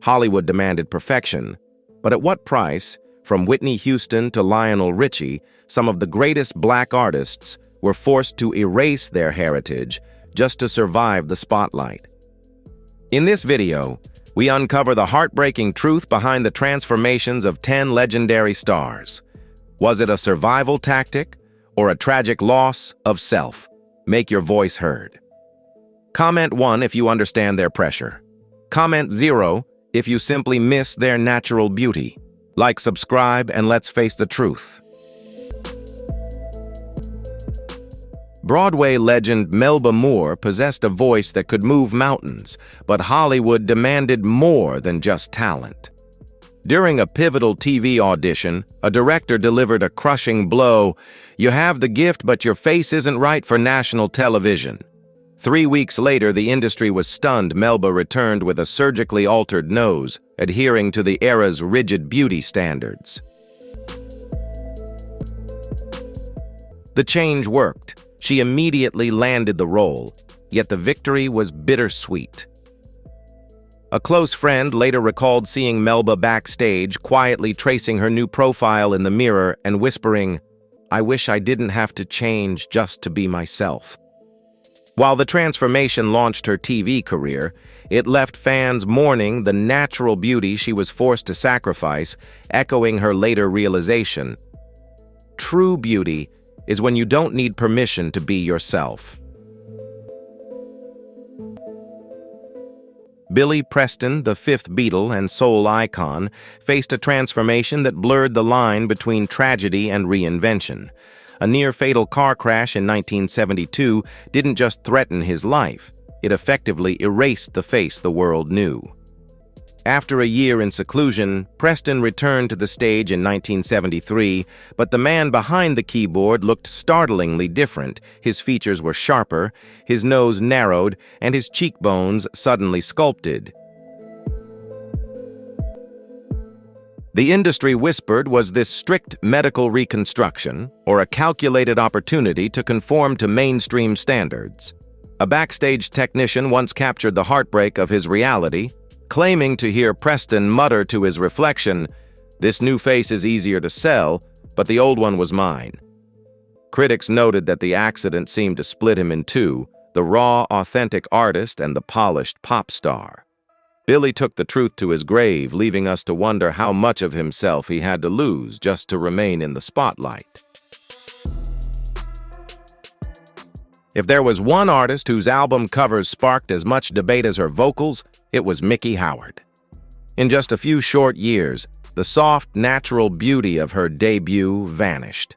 Hollywood demanded perfection. But at what price? From Whitney Houston to Lionel Richie, some of the greatest black artists were forced to erase their heritage just to survive the spotlight. In this video, we uncover the heartbreaking truth behind the transformations of 10 legendary stars. Was it a survival tactic or a tragic loss of self? Make your voice heard. Comment 1 if you understand their pressure. Comment 0 if you simply miss their natural beauty. Like, subscribe, and let's face the truth. Broadway legend Melba Moore possessed a voice that could move mountains, but Hollywood demanded more than just talent. During a pivotal TV audition, a director delivered a crushing blow. "You have the gift, but your face isn't right for national television." 3 weeks later, the industry was stunned. Melba returned with a surgically altered nose, adhering to the era's rigid beauty standards. The change worked. She immediately landed the role, yet the victory was bittersweet. A close friend later recalled seeing Melba backstage, quietly tracing her new profile in the mirror and whispering, "I wish I didn't have to change just to be myself." While the transformation launched her TV career, it left fans mourning the natural beauty she was forced to sacrifice, echoing her later realization. True beauty is when you don't need permission to be yourself. Billy Preston, the fifth Beatle and soul icon, faced a transformation that blurred the line between tragedy and reinvention. A near-fatal car crash in 1972 didn't just threaten his life, it effectively erased the face the world knew. After a year in seclusion, Preston returned to the stage in 1973, but the man behind the keyboard looked startlingly different. His features were sharper, his nose narrowed, and his cheekbones suddenly sculpted. The industry whispered, was this strict medical reconstruction, or a calculated opportunity to conform to mainstream standards? A backstage technician once captured the heartbreak of his reality, claiming to hear Preston mutter to his reflection, "This new face is easier to sell, but the old one was mine." Critics noted that the accident seemed to split him in two, the raw, authentic artist and the polished pop star. Billy took the truth to his grave, leaving us to wonder how much of himself he had to lose just to remain in the spotlight. If there was one artist whose album covers sparked as much debate as her vocals, it was Miki Howard. In just a few short years, the soft, natural beauty of her debut vanished.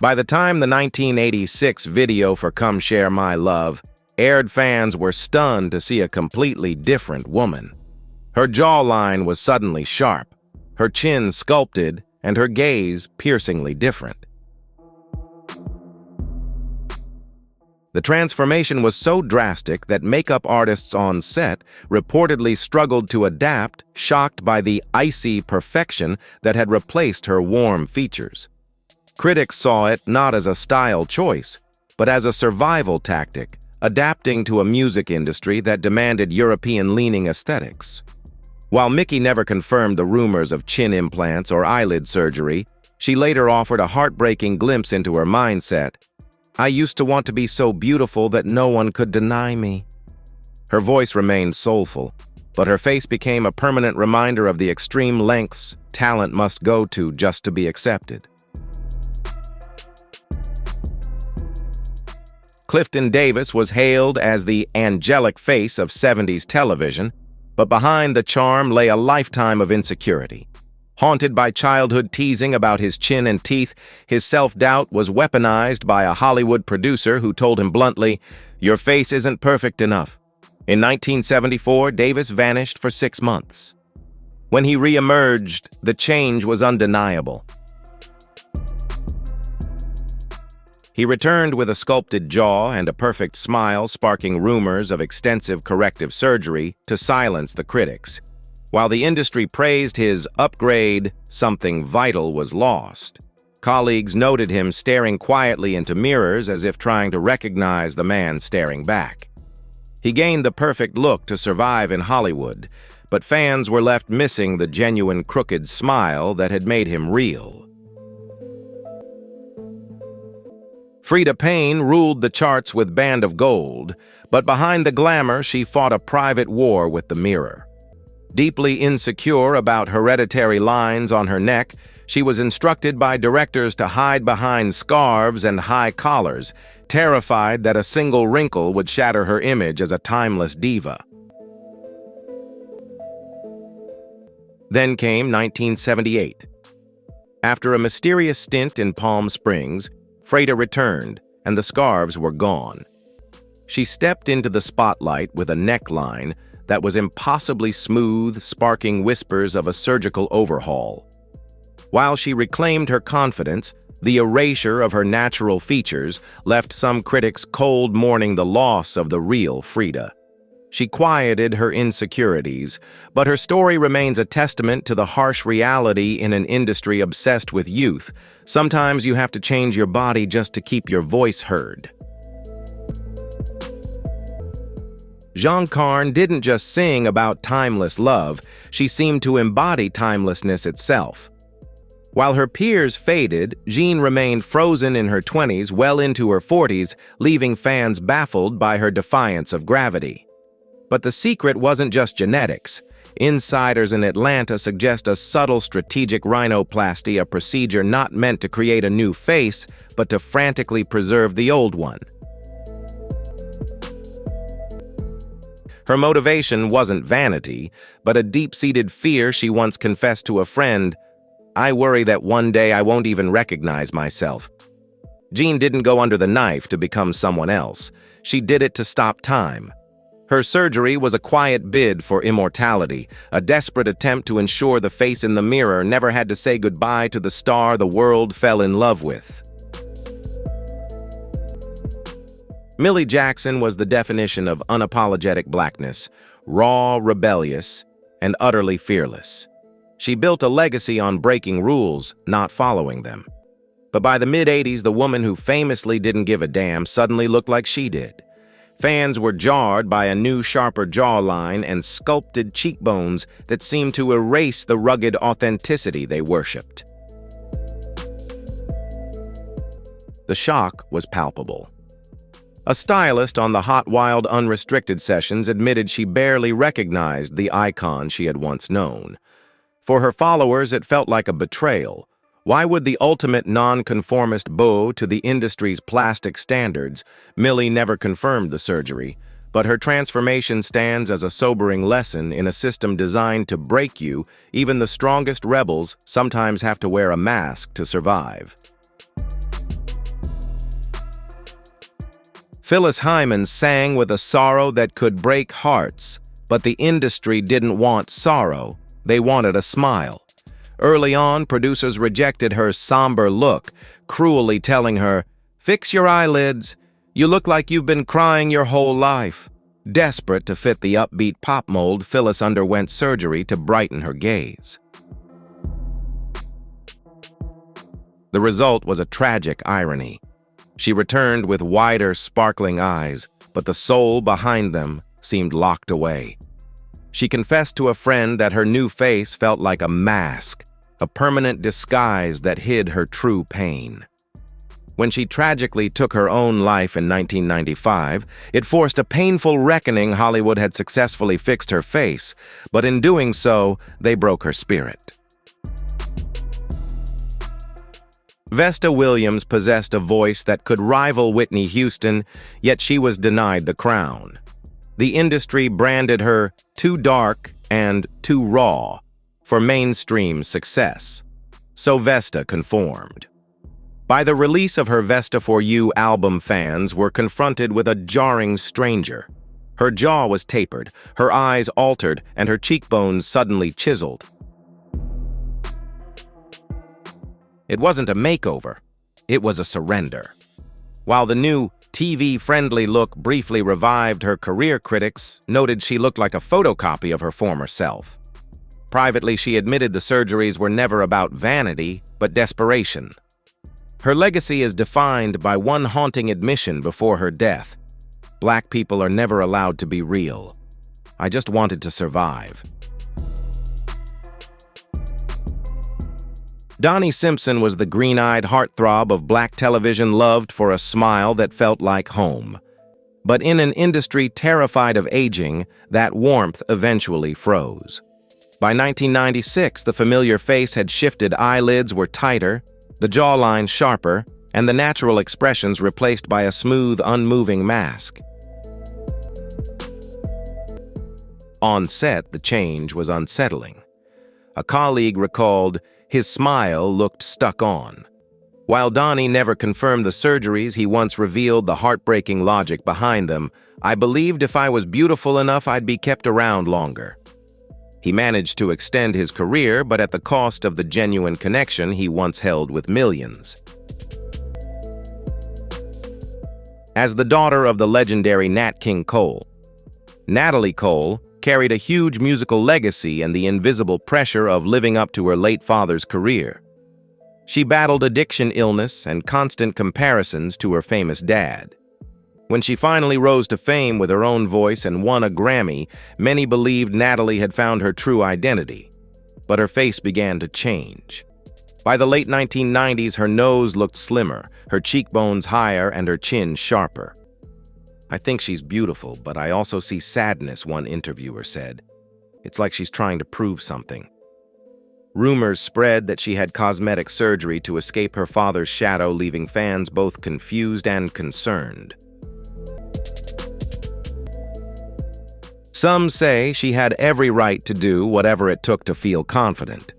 By the time the 1986 video for Come Share My Love aired, fans were stunned to see a completely different woman. Her jawline was suddenly sharp, her chin sculpted, and her gaze piercingly different. The transformation was so drastic that makeup artists on set reportedly struggled to adapt, shocked by the icy perfection that had replaced her warm features. Critics saw it not as a style choice, but as a survival tactic, adapting to a music industry that demanded European-leaning aesthetics. While Miki never confirmed the rumors of chin implants or eyelid surgery, she later offered a heartbreaking glimpse into her mindset. "I used to want to be so beautiful that no one could deny me." Her voice remained soulful, but her face became a permanent reminder of the extreme lengths talent must go to just to be accepted. Clifton Davis was hailed as the angelic face of 70s television, but behind the charm lay a lifetime of insecurity. Haunted by childhood teasing about his chin and teeth, his self-doubt was weaponized by a Hollywood producer who told him bluntly, "Your face isn't perfect enough." In 1974, Davis vanished for 6 months. When he re-emerged, the change was undeniable. He returned with a sculpted jaw and a perfect smile, sparking rumors of extensive corrective surgery to silence the critics. While the industry praised his upgrade, something vital was lost. Colleagues noted him staring quietly into mirrors as if trying to recognize the man staring back. He gained the perfect look to survive in Hollywood, but fans were left missing the genuine crooked smile that had made him real. Frida Payne ruled the charts with Band of Gold, but behind the glamour she fought a private war with the mirror. Deeply insecure about hereditary lines on her neck, she was instructed by directors to hide behind scarves and high collars, terrified that a single wrinkle would shatter her image as a timeless diva. Then came 1978. After a mysterious stint in Palm Springs, Frida returned, and the scarves were gone. She stepped into the spotlight with a neckline that was impossibly smooth, sparking whispers of a surgical overhaul. While she reclaimed her confidence, the erasure of her natural features left some critics cold, mourning the loss of the real Frida. She quieted her insecurities, but her story remains a testament to the harsh reality in an industry obsessed with youth. Sometimes you have to change your body just to keep your voice heard. Jean Carn didn't just sing about timeless love, she seemed to embody timelessness itself. While her peers faded, Jean remained frozen in her 20s, well into her 40s, leaving fans baffled by her defiance of gravity. But the secret wasn't just genetics. Insiders in Atlanta suggest a subtle strategic rhinoplasty, a procedure not meant to create a new face, but to frantically preserve the old one. Her motivation wasn't vanity, but a deep-seated fear she once confessed to a friend. "I worry that one day I won't even recognize myself." Jean didn't go under the knife to become someone else. She did it to stop time. Her surgery was a quiet bid for immortality, a desperate attempt to ensure the face in the mirror never had to say goodbye to the star the world fell in love with. Millie Jackson was the definition of unapologetic blackness, raw, rebellious, and utterly fearless. She built a legacy on breaking rules, not following them. But by the mid-'80s, the woman who famously didn't give a damn suddenly looked like she did. Fans were jarred by a new, sharper jawline and sculpted cheekbones that seemed to erase the rugged authenticity they worshipped. The shock was palpable. A stylist on the Hot Wild Unrestricted sessions admitted she barely recognized the icon she had once known. For her followers, it felt like a betrayal. Why would the ultimate nonconformist bow to the industry's plastic standards? Millie never confirmed the surgery, but her transformation stands as a sobering lesson in a system designed to break you. Even the strongest rebels sometimes have to wear a mask to survive. Phyllis Hyman sang with a sorrow that could break hearts, but the industry didn't want sorrow, they wanted a smile. Early on, producers rejected her somber look, cruelly telling her, "Fix your eyelids. You look like you've been crying your whole life." Desperate to fit the upbeat pop mold, Phyllis underwent surgery to brighten her gaze. The result was a tragic irony. She returned with wider, sparkling eyes, but the soul behind them seemed locked away. She confessed to a friend that her new face felt like a mask, a permanent disguise that hid her true pain. When she tragically took her own life in 1995, it forced a painful reckoning. Hollywood had successfully fixed her face, but in doing so, they broke her spirit. Vesta Williams possessed a voice that could rival Whitney Houston, yet she was denied the crown. The industry branded her too dark and too raw for mainstream success, so Vesta conformed. By the release of her Vesta For You album, fans were confronted with a jarring stranger. Her jaw was tapered, her eyes altered, and her cheekbones suddenly chiseled. It wasn't a makeover, it was a surrender. While the new TV-friendly look briefly revived her career, critics noted she looked like a photocopy of her former self. Privately, she admitted the surgeries were never about vanity, but desperation. Her legacy is defined by one haunting admission before her death. "Black people are never allowed to be real. I just wanted to survive." Donnie Simpson was the green-eyed heartthrob of black television, loved for a smile that felt like home. But in an industry terrified of aging, that warmth eventually froze. By 1996, the familiar face had shifted, eyelids were tighter, the jawline sharper, and the natural expressions replaced by a smooth, unmoving mask. On set, the change was unsettling. A colleague recalled, "His smile looked stuck on." While Donnie never confirmed the surgeries, he once revealed the heartbreaking logic behind them. "I believed if I was beautiful enough, I'd be kept around longer." He managed to extend his career, but at the cost of the genuine connection he once held with millions. As the daughter of the legendary Nat King Cole, Natalie Cole carried a huge musical legacy and the invisible pressure of living up to her late father's career. She battled addiction, illness, and constant comparisons to her famous dad. When she finally rose to fame with her own voice and won a Grammy, many believed Natalie had found her true identity. But her face began to change. By the late 1990s, her nose looked slimmer, her cheekbones higher, and her chin sharper. "I think she's beautiful, but I also see sadness," one interviewer said. "It's like she's trying to prove something." Rumors spread that she had cosmetic surgery to escape her father's shadow, leaving fans both confused and concerned. Some say she had every right to do whatever it took to feel confident.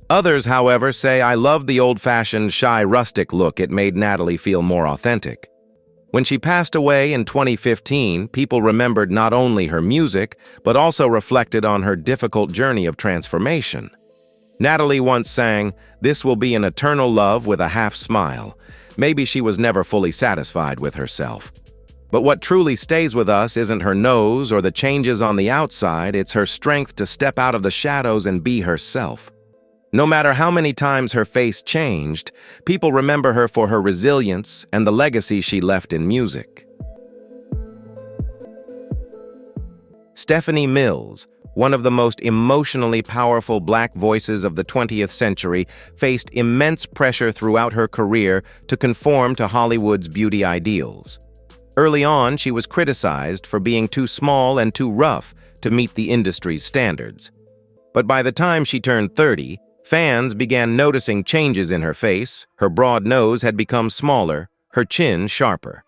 Others, however, say, "I love the old-fashioned, shy, rustic look. It made Natalie feel more authentic." When she passed away in 2015, people remembered not only her music, but also reflected on her difficult journey of transformation. Natalie once sang, "This will be an eternal love with a half smile." Maybe she was never fully satisfied with herself. But what truly stays with us isn't her nose or the changes on the outside, it's her strength to step out of the shadows and be herself. No matter how many times her face changed, people remember her for her resilience and the legacy she left in music. Stephanie Mills, one of the most emotionally powerful black voices of the 20th century, faced immense pressure throughout her career to conform to Hollywood's beauty ideals. Early on, she was criticized for being too small and too rough to meet the industry's standards. But by the time she turned 30, fans began noticing changes in her face. Her broad nose had become smaller, her chin sharper.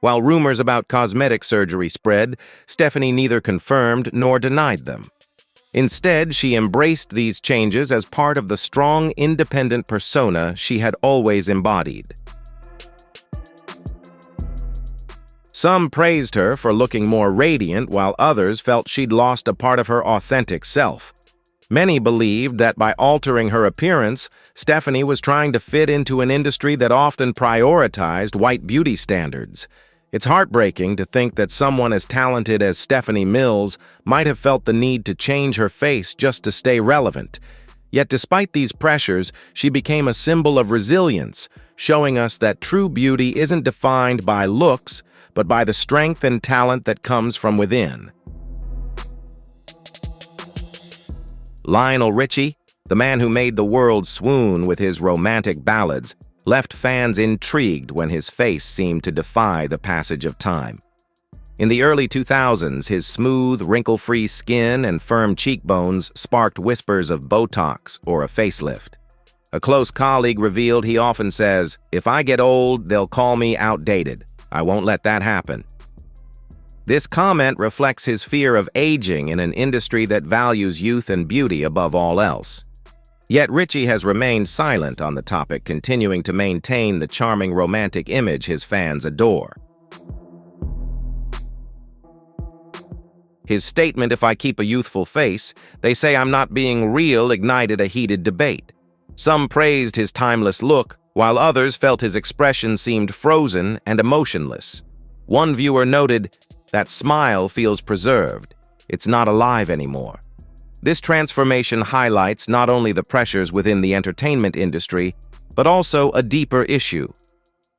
While rumors about cosmetic surgery spread, Stephanie neither confirmed nor denied them. Instead, she embraced these changes as part of the strong, independent persona she had always embodied. Some praised her for looking more radiant, while others felt she'd lost a part of her authentic self. Many believed that by altering her appearance, Stephanie was trying to fit into an industry that often prioritized white beauty standards. It's heartbreaking to think that someone as talented as Stephanie Mills might have felt the need to change her face just to stay relevant. Yet despite these pressures, she became a symbol of resilience, showing us that true beauty isn't defined by looks, but by the strength and talent that comes from within. Lionel Richie, the man who made the world swoon with his romantic ballads, left fans intrigued when his face seemed to defy the passage of time. In the early 2000s, his smooth, wrinkle-free skin and firm cheekbones sparked whispers of Botox or a facelift. A close colleague revealed he often says, "If I get old, they'll call me outdated. I won't let that happen." This comment reflects his fear of aging in an industry that values youth and beauty above all else. Yet Richie has remained silent on the topic, continuing to maintain the charming romantic image his fans adore. His statement, "If I keep a youthful face, they say I'm not being real," ignited a heated debate. Some praised his timeless look, while others felt his expression seemed frozen and emotionless. One viewer noted, "That smile feels preserved. It's not alive anymore." This transformation highlights not only the pressures within the entertainment industry, but also a deeper issue.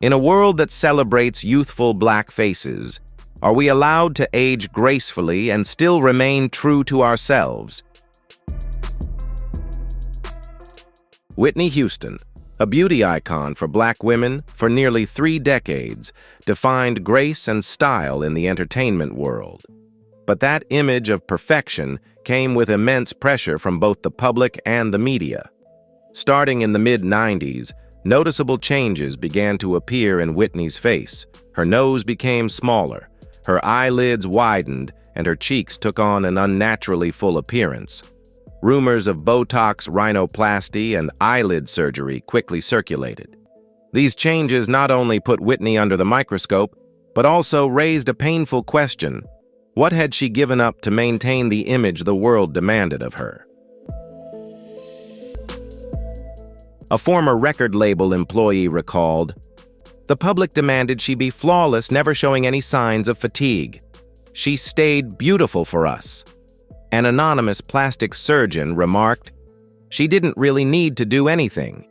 In a world that celebrates youthful black faces, are we allowed to age gracefully and still remain true to ourselves? Whitney Houston, a beauty icon for Black women for nearly 3 decades, defined grace and style in the entertainment world. But that image of perfection came with immense pressure from both the public and the media. Starting in the mid-90s, noticeable changes began to appear in Whitney's face. Her nose became smaller, her eyelids widened, and her cheeks took on an unnaturally full appearance. Rumors of Botox, rhinoplasty, and eyelid surgery quickly circulated. These changes not only put Whitney under the microscope, but also raised a painful question: what had she given up to maintain the image the world demanded of her? A former record label employee recalled, "The public demanded she be flawless, never showing any signs of fatigue. She stayed beautiful for us." An anonymous plastic surgeon remarked, "She didn't really need to do anything."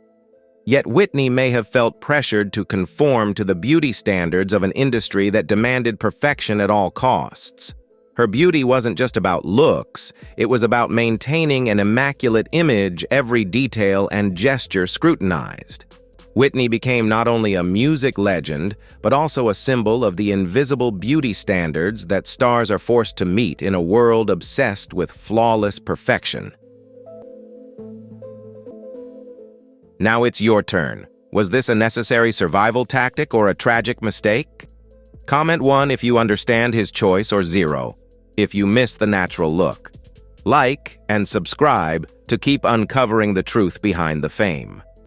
Yet Whitney may have felt pressured to conform to the beauty standards of an industry that demanded perfection at all costs. Her beauty wasn't just about looks, it was about maintaining an immaculate image, every detail and gesture scrutinized. Whitney became not only a music legend, but also a symbol of the invisible beauty standards that stars are forced to meet in a world obsessed with flawless perfection. Now it's your turn. Was this a necessary survival tactic or a tragic mistake? Comment 1 if you understand his choice, or 0 if you miss the natural look. Like and subscribe to keep uncovering the truth behind the fame.